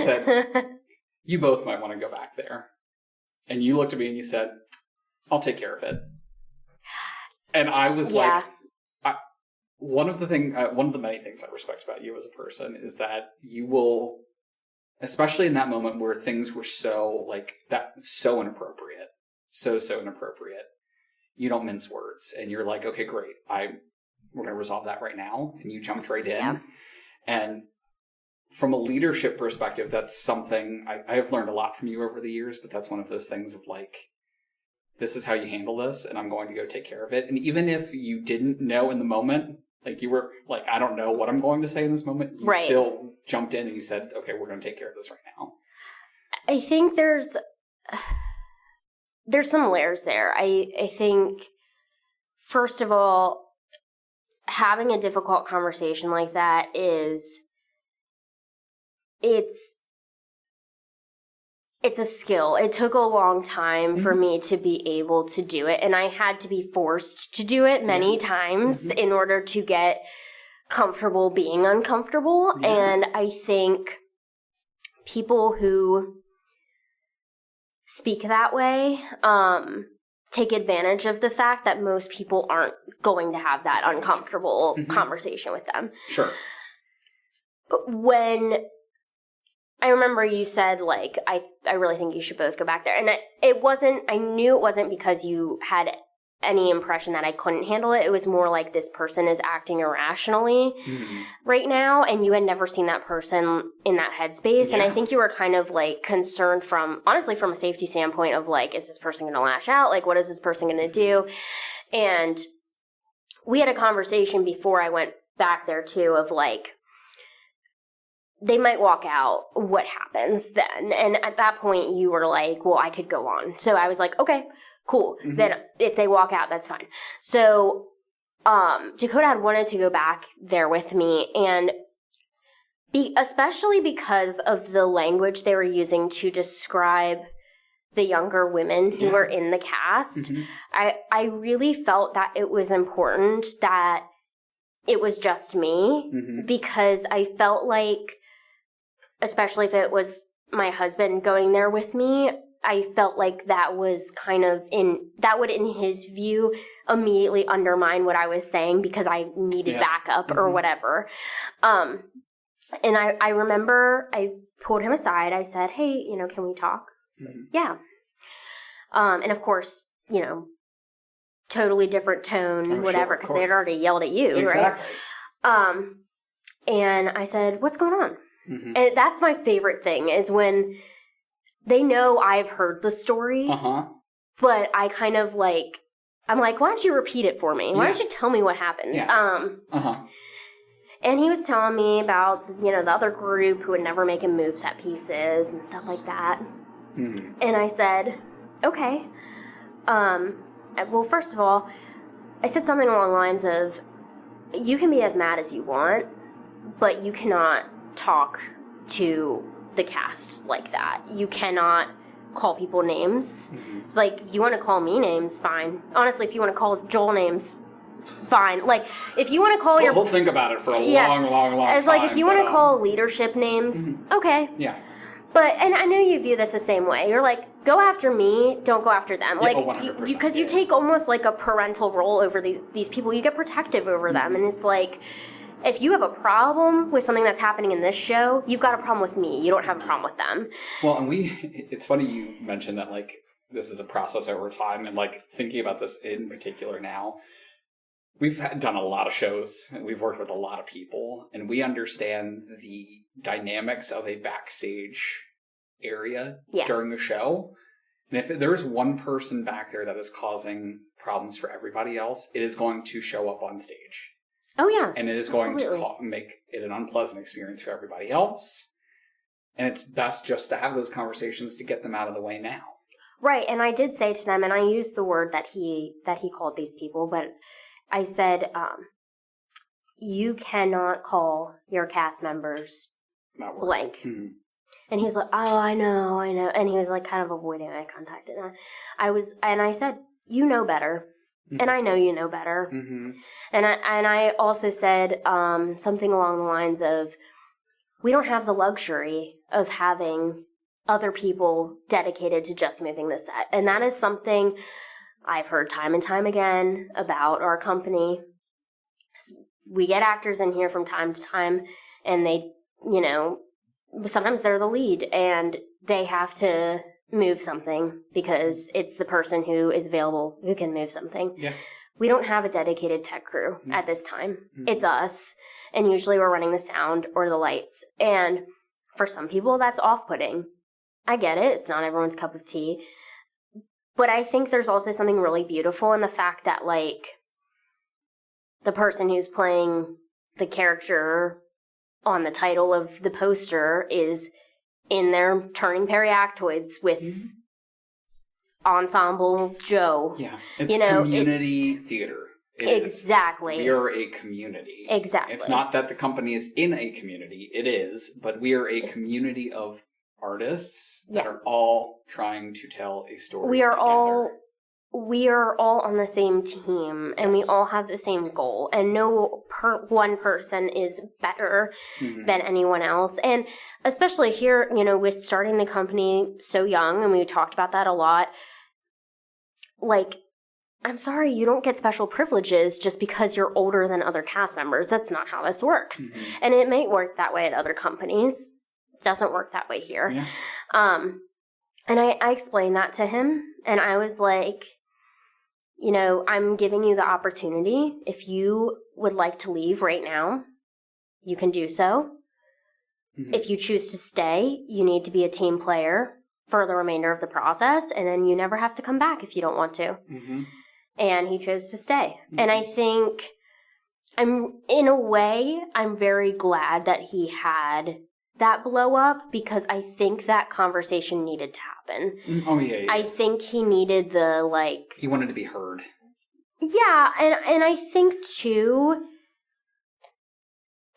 A: said, you both might want to go back there. And you looked at me and you said, I'll take care of it. And I was like, one of the many things I respect about you as a person is that you will, especially in that moment where things were so inappropriate, so inappropriate, you don't mince words. And you're like, okay, great. We're going to resolve that right now. And you jumped right in. Yeah. And from a leadership perspective, that's something I have learned a lot from you over the years, but that's one of those things of like, this is how you handle this, and I'm going to go take care of it. And even if you didn't know in the moment, like you were like, I don't know what I'm going to say in this moment, you still jumped in and you said, okay, we're going to take care of this right now.
B: I think there's some layers there. I think, first of all, having a difficult conversation like that it's a skill. It took a long time for me to be able to do it, and I had to be forced to do it many times in order to get comfortable being uncomfortable. Yeah. And I think people who speak that way take advantage of the fact that most people aren't going to have that uncomfortable conversation with them. Sure. When I remember you said, like, I really think you should both go back there. And I knew it wasn't because you had any impression that I couldn't handle it. It was more like this person is acting irrationally right now, and you had never seen that person in that headspace. Yeah. And I think you were kind of, like, concerned from a safety standpoint of, like, is this person going to lash out? Like, what is this person going to do? And we had a conversation before I went back there, too, of, like, they might walk out. What happens then? And at that point, you were like, well, I could go on. So I was like, okay, cool. Then if they walk out, that's fine. So Dakota had wanted to go back there with me, and especially because of the language they were using to describe the younger women who were in the cast, I really felt that it was important that it was just me, because I felt like, especially if it was my husband going there with me, I felt like that was that would, in his view, immediately undermine what I was saying because I needed backup or whatever. And I remember I pulled him aside. I said, hey, can we talk? So, yeah. And of course, totally different tone, whatever, because they had already yelled at you, right? And I said, what's going on? And that's my favorite thing, is when they know I've heard the story, but I kind of like, I'm like, why don't you repeat it for me? Why don't you tell me what happened?
A: Yeah.
B: And he was telling me about, the other group who would never make him move set pieces and stuff like that.
A: Mm-hmm.
B: And I said, okay. Well, first of all, I said something along the lines of, you can be as mad as you want, but you cannot talk to the cast like that. You cannot call people names.
A: Mm-hmm.
B: It's like, if you want to call me names, fine. Honestly, if you want to call Joel names, fine. Like, if you want to call
A: We'll think about it for a long time.
B: It's like, if you want to call leadership names, okay.
A: Yeah.
B: But, and I know you view this the same way. You're like, go after me, don't go after them.
A: Yeah,
B: like,
A: 100%,
B: because you take almost like a parental role over these people. You get protective over them. And it's like, if you have a problem with something that's happening in this show, you've got a problem with me. You don't have a problem with them.
A: Well, and it's funny you mentioned that, like, this is a process over time. And, like, thinking about this in particular now, we've done a lot of shows, and we've worked with a lot of people, and we understand the dynamics of a backstage area during a show. And if there is one person back there that is causing problems for everybody else, it is going to show up on stage.
B: Oh, yeah.
A: And it is going to make it an unpleasant experience for everybody else. And it's best just to have those conversations to get them out of the way now.
B: Right, and I did say to them, and I used the word that he called these people, but I said, you cannot call your cast members blank.
A: Mm-hmm.
B: And he was like, oh, I know. And he was like kind of avoiding eye contact. And I said, you know better. Mm-hmm. And I know you know better.
A: Mm-hmm.
B: And I also said something along the lines of, we don't have the luxury of having other people dedicated to just moving the set. And that is something I've heard time and time again about our company. We get actors in here from time to time, and they, sometimes they're the lead, and they have to move something because it's the person who is available who can move something.
A: Yeah.
B: We don't have a dedicated tech crew at this time. It's us, and usually we're running the sound or the lights. And for some people, that's off-putting. I get it. It's not everyone's cup of tea. But I think there's also something really beautiful in the fact that, like, the person who's playing the character on the title of the poster is in there turning periactoids with Ensemble Joe.
A: Yeah. It's community theater.
B: Exactly.
A: We are a community.
B: Exactly.
A: It's not that the company is in a community. It is, but we are a community of artists that are all trying to tell a story
B: we are
A: together.
B: We are all on the same team, and we all have the same goal, and no one person is better than anyone else. And especially here, with starting the company so young, and we talked about that a lot, like, I'm sorry, you don't get special privileges just because you're older than other cast members. That's not how this works. And it may work that way at other companies. It doesn't work that way here.
A: Yeah.
B: And I explained that to him, and I was like, I'm giving you the opportunity. If you would like to leave right now, you can do so. If you choose to stay, you need to be a team player for the remainder of the process, and then you never have to come back if you don't want to. And he chose to stay. And I think in a way, I'm very glad that he had that blow up, because I think that conversation needed to happen.
A: Oh, yeah.
B: I think he needed the, like...
A: He wanted to be heard.
B: Yeah, and I think, too,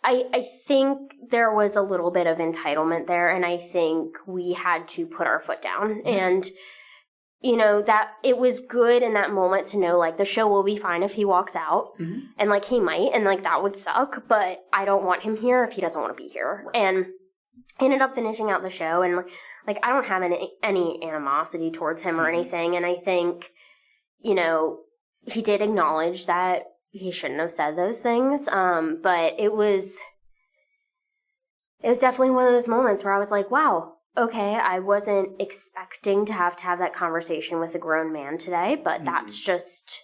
B: I think there was a little bit of entitlement there, and I think we had to put our foot down. And, that it was good in that moment to know, like, the show will be fine if he walks out. And, like, he might, and, like, that would suck, but I don't want him here if he doesn't want to be here. Right. And ended up finishing out the show, and, like, I don't have any animosity towards him or anything, and I think, he did acknowledge that he shouldn't have said those things, but it was definitely one of those moments where I was like, wow, okay, I wasn't expecting to have that conversation with a grown man today, but that's just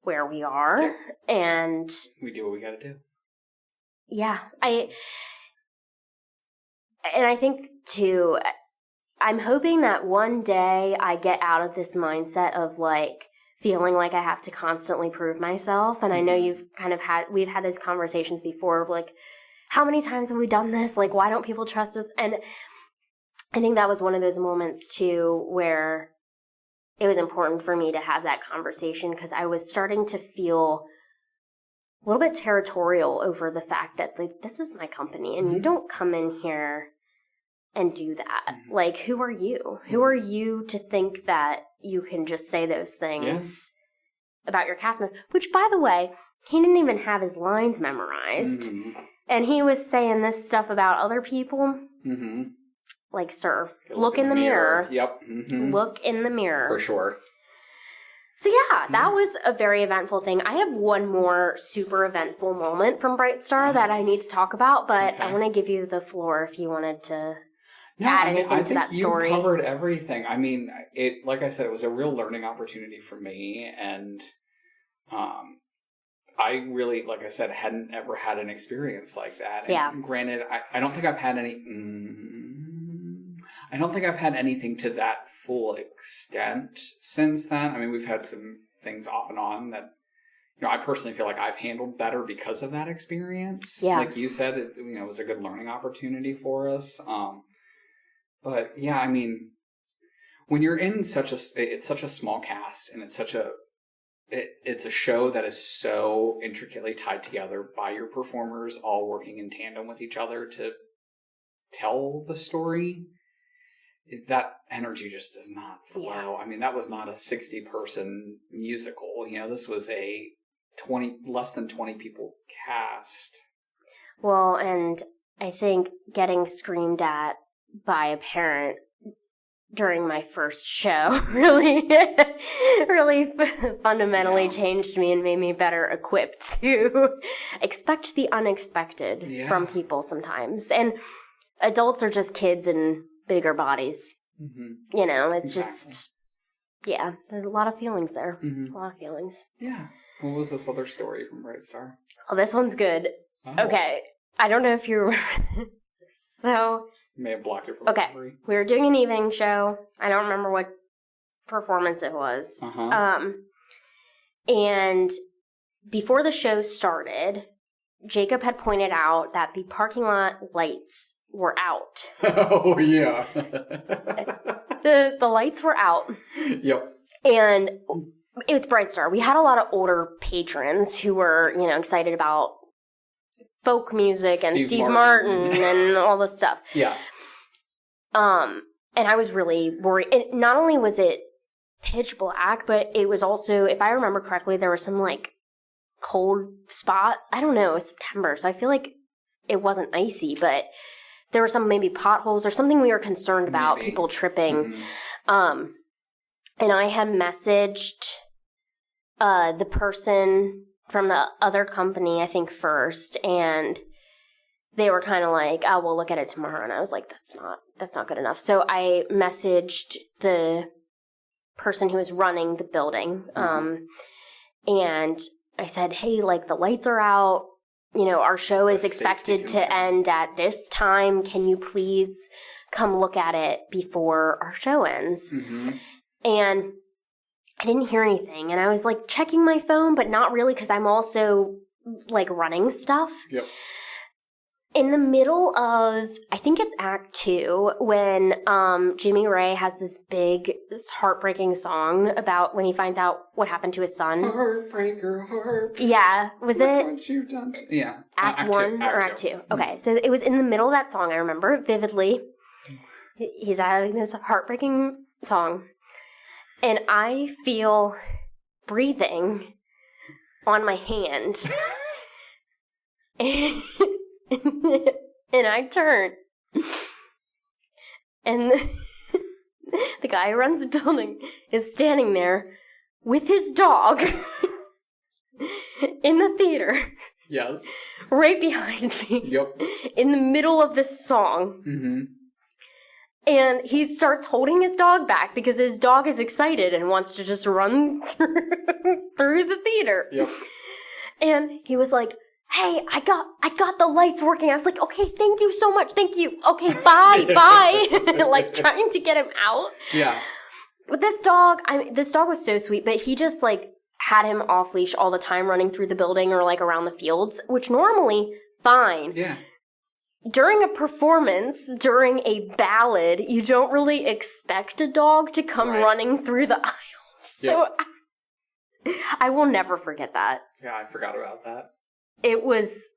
B: where we are, and...
A: We do what we gotta do.
B: Yeah, And I think, too, I'm hoping that one day I get out of this mindset of like feeling like I have to constantly prove myself. And I know we've had these conversations before of like, how many times have we done this? Like, why don't people trust us? And I think that was one of those moments too where it was important for me to have that conversation because I was starting to feel a little bit territorial over the fact that like, this is my company and you don't come in here and do that. Like, who are you? Who are you to think that you can just say those things about your cast member? Which, by the way, he didn't even have his lines memorized. And he was saying this stuff about other people. Like, sir, look in the mirror.
A: Yep.
B: Look in the mirror.
A: For sure.
B: So, yeah, that was a very eventful thing. I have one more super eventful moment from Bright Star that I need to talk about, but I want to give you the floor if you wanted to add anything to that story.
A: You covered everything. I mean, like I said, it was a real learning opportunity for me, and I really, like I said, hadn't ever had an experience like that. And granted, I don't think I've had any. I don't think I've had anything to that full extent since then. I mean, we've had some things off and on that, I personally feel like I've handled better because of that experience.
B: Yeah.
A: Like you said, it was a good learning opportunity for us. But yeah, I mean, when you're in it's such a small cast, and it's a show that is so intricately tied together by your performers all working in tandem with each other to tell the story. That energy just does not flow. Yeah. I mean, that was not a 60-person musical. This was a less than 20 people cast.
B: Well, and I think getting screamed at by a parent during my first show really fundamentally changed me and made me better equipped to expect the unexpected from people sometimes. And adults are just kids in bigger bodies. It's just, there's a lot of feelings there. A lot of feelings.
A: Yeah. What was this other story from Bright Star?
B: Oh, this one's good. Oh. Okay. I don't know if you remember. So.
A: You may have blocked it from memory.
B: We were doing an evening show. I don't remember what performance it was. And before the show started, Jacob had pointed out that the parking lot lights were out.
A: Oh, yeah.
B: The lights were out.
A: Yep.
B: And it was Bright Star. We had a lot of older patrons who were, excited about folk music and Steve Martin and all this stuff.
A: Yeah.
B: And I was really worried. And not only was it pitch black, but it was also, if I remember correctly, there were some like cold spots. I don't know. It was September, so I feel like it wasn't icy, but there were some maybe potholes or something we were concerned about, people tripping. And I had messaged the person from the other company, I think, first, and they were kind of like, oh, we'll look at it tomorrow. And I was like, that's not good enough. So I messaged the person who was running the building, and I said, hey, like, the lights are out. Our show is expected to end at this time. Can you please come look at it before our show ends? And I didn't hear anything. And I was like checking my phone, but not really, because I'm also like running stuff.
A: Yep.
B: In the middle of, I think it's Act 2, when Jimmy Ray has this heartbreaking song about when he finds out what happened to his son.
A: Heartbreaker.
B: Yeah. Was it?
A: What you done to... Yeah.
B: Act 1 or Act 2? Okay. So it was in the middle of that song. I remember it vividly. He's having this heartbreaking song. And I feel breathing on my hand. And I turn, and the guy who runs the building is standing there with his dog in the theater.
A: Yes.
B: Right behind me.
A: Yep.
B: In the middle of this song. And he starts holding his dog back because his dog is excited and wants to just run through the theater.
A: Yep.
B: And he was like, hey, I got the lights working. I was like, okay, thank you so much. Thank you. Okay, bye. Like trying to get him out.
A: Yeah.
B: But this dog was so sweet, but he just like had him off leash all the time running through the building or like around the fields, which normally fine.
A: Yeah.
B: During a performance, during a ballad, you don't really expect a dog to come running through the aisles. So I will never forget that.
A: Yeah, I forgot about that.
B: It was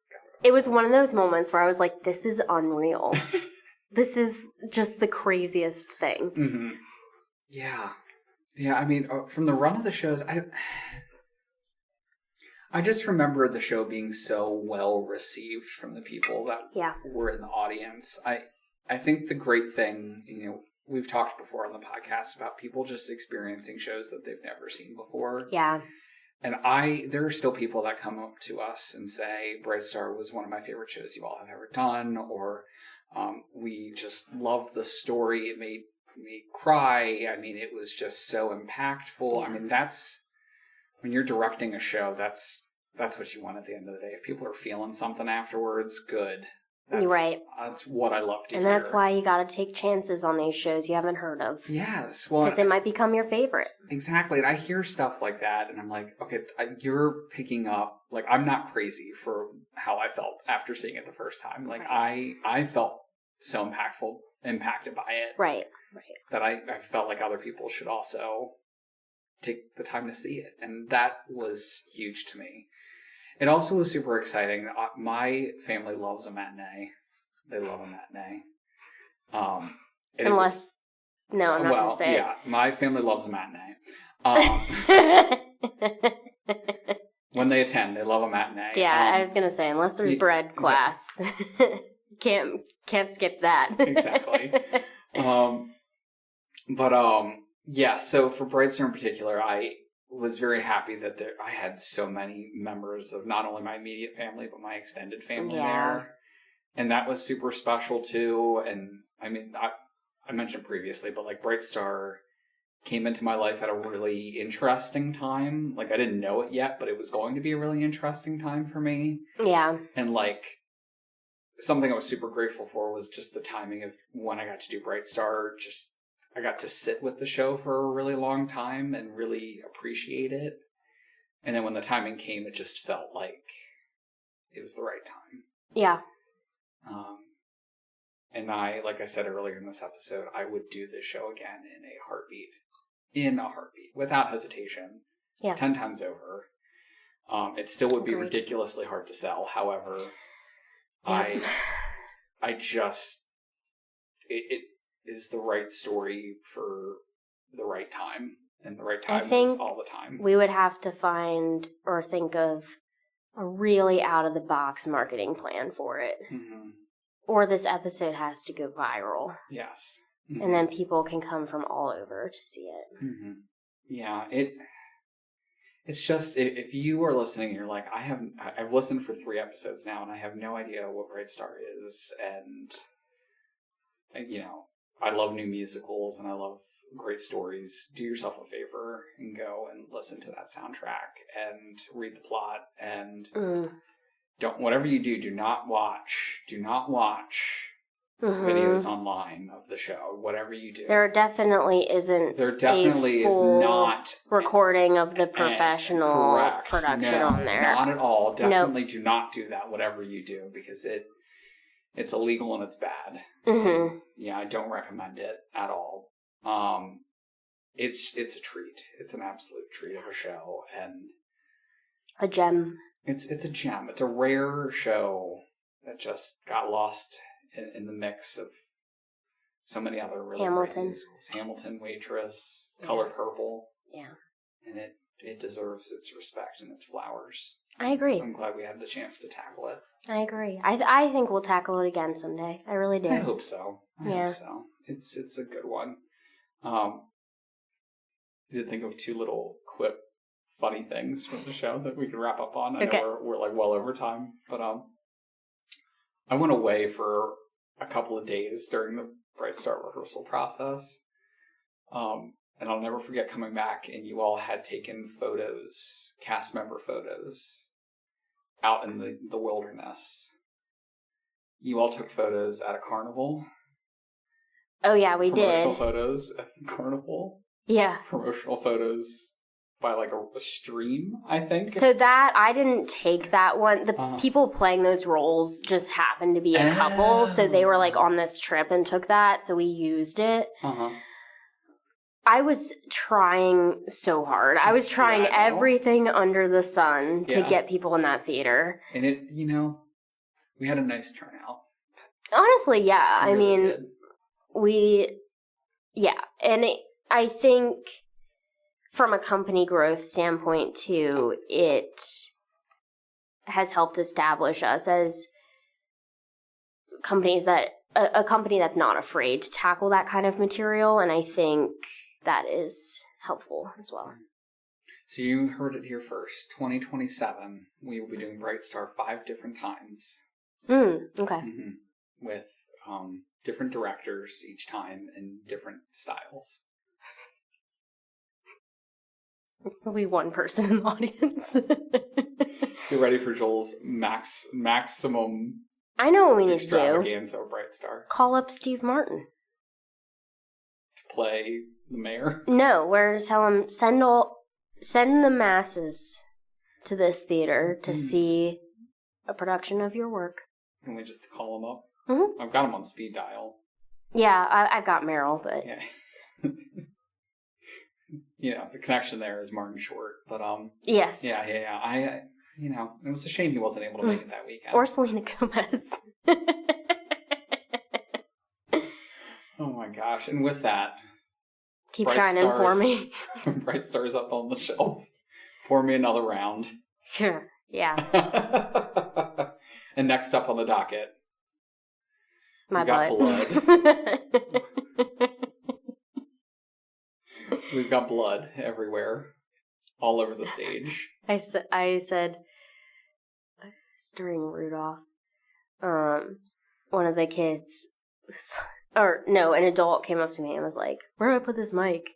B: one of those moments where I was like, this is unreal. This is just the craziest thing.
A: Mm-hmm. Yeah. Yeah, I mean, from the run of the shows, I just remember the show being so well received from the people that were in the audience. I think the great thing, we've talked before on the podcast about people just experiencing shows that they've never seen before.
B: Yeah.
A: And there are still people that come up to us and say, Bright Star was one of my favorite shows you all have ever done, or we just love the story. It made me cry. I mean, it was just so impactful.
B: Yeah.
A: I mean, when you're directing a show, that's what you want at the end of the day. If people are feeling something afterwards, good. That's what I love to hear.
B: And that's why you got to take chances on these shows you haven't heard of.
A: Yes. Well,
B: because it might become your favorite.
A: Exactly. And I hear stuff like that, and I'm like, okay, you're picking up, like, I'm not crazy for how I felt after seeing it the first time. Like, I felt so impacted by it.
B: Right.
A: That I felt like other people should also take the time to see it. And that was huge to me. It also was super exciting. My family loves a matinee. They love a matinee.
B: No, I'm not going to say it.
A: Yeah, my family loves a matinee. When they attend, they love a matinee.
B: Yeah, I was going to say, unless there's bread class, can't skip that.
A: Exactly. So for Bright Star in particular, I was very happy that I had so many members of not only my immediate family, but my extended family there. And that was super special too. And I mean, I mentioned previously, but like Bright Star came into my life at a really interesting time. Like I didn't know it yet, but it was going to be a really interesting time for me.
B: Yeah.
A: And like something I was super grateful for was just the timing of when I got to do Bright Star. I got to sit with the show for a really long time and really appreciate it. And then when the timing came, it just felt like it was the right time.
B: Yeah.
A: And like I said earlier in this episode, I would do this show again in a heartbeat, without hesitation.
B: Yeah.
A: 10 times over. It still would be ridiculously hard to sell. However, it is the right story for the right time, and the right time is all the time.
B: We would have to find or think of a really out-of-the-box marketing plan for it. Mm-hmm. Or this episode has to go viral.
A: Yes. Mm-hmm.
B: And then people can come from all over to see it.
A: Mm-hmm. Yeah, it's just, if you are listening and you're like, I've listened for 3 episodes now, and I have no idea what Bright Star is, and I love new musicals and I love great stories. Do yourself a favor and go and listen to that soundtrack and read the plot, and whatever you do not watch videos online of the show. Whatever you do.
B: There definitely is not recording of the professional production on there.
A: Not at all. Definitely do not do that, whatever you do, because it's illegal and it's bad.
B: Mm-hmm.
A: Yeah, I don't recommend it at all. It's a treat. It's an absolute treat of a show, and
B: a gem.
A: It's a gem. It's a rare show that just got lost in the mix of so many other really great musicals. Hamilton, Waitress, Color Purple.
B: Yeah.
A: And it deserves its respect and its flowers.
B: I agree.
A: I'm glad we had the chance to tackle it.
B: I agree. I think we'll tackle it again someday. I really do.
A: I hope so. I hope so. It's a good one. I did think of 2 little quick funny things from the show that we can wrap up on. I know we're like well over time, but I went away for a couple of days during the Bright Star rehearsal process. And I'll never forget coming back and you all had taken photos, cast member photos. out in the wilderness. You all took photos at a carnival.
B: Oh, yeah, we
A: Promotional
B: did.
A: photos at the carnival.
B: Yeah.
A: Promotional photos by like a stream, I think.
B: So that, I didn't take that one. The people playing those roles just happened to be a couple, so they were like on this trip and took that, so we used it. I was trying so hard. I was trying everything under the sun to get people in that theater.
A: And it, we had a nice turnout.
B: Honestly, yeah.
A: We really did.
B: And I think from a company growth standpoint too, it has helped establish us as companies that a company that's not afraid to tackle that kind of material, and I think that is helpful as well.
A: So you heard it here first. 2027, we will be doing Bright Star 5 different times.
B: Okay.
A: With different directors each time in different styles.
B: There'll be one person in the audience.
A: Get ready for Joel's maximum.
B: I know what we need to do.
A: Extravaganza of Bright Star.
B: Call up Steve Martin
A: to play the mayor.
B: No, we're just tell him send the masses to this theater to see a production of your work.
A: Can we just call him up?
B: Mm-hmm.
A: I've got him on speed dial.
B: Yeah, I've got Meryl, but
A: yeah. The connection there is Martin Short, but
B: yes,
A: yeah. It was a shame he wasn't able to make it that weekend.
B: Or Selena Gomez.
A: Oh my gosh! And with that,
B: keep shining for me.
A: Bright Stars up on the shelf. Pour me another round.
B: Sure. Yeah.
A: And next up on the docket,
B: My
A: got
B: butt.
A: blood. We've got blood everywhere, all over the stage.
B: I said during Rudolph, one of the kids, an adult came up to me and was like, "Where do I put this mic?"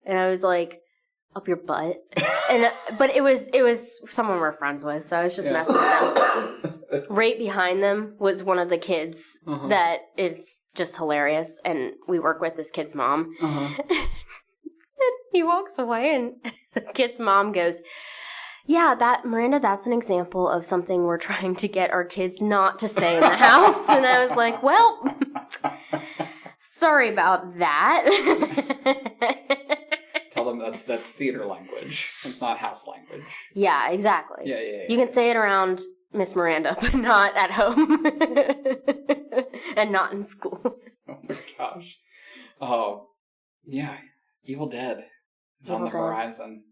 B: And I was like, "Up your butt." But it was someone we're friends with, so I was just messing with them. Right behind them was one of the kids that is just hilarious, and we work with this kid's mom. And he walks away, and the kid's mom goes, "Yeah, Miranda, that's an example of something we're trying to get our kids not to say in the house." And I was like, "Well, sorry about that."
A: Tell them that's theater language. It's not house language.
B: Yeah, exactly.
A: Yeah.
B: You can say it around Miss Miranda, but not at home. And not in school.
A: Oh my gosh. Oh, yeah. Evil Dead is on the horizon.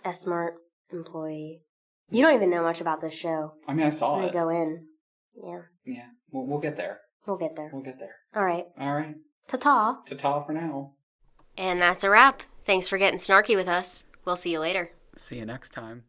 B: S-Mart employee. You don't even know much about this show.
A: I mean, I saw it.
B: Go in. Yeah.
A: Yeah. We'll get there.
B: We'll get there. All right. Ta-ta.
A: Ta-ta for now.
B: And that's a wrap. Thanks for getting snarky with us. We'll see you later.
A: See you next time.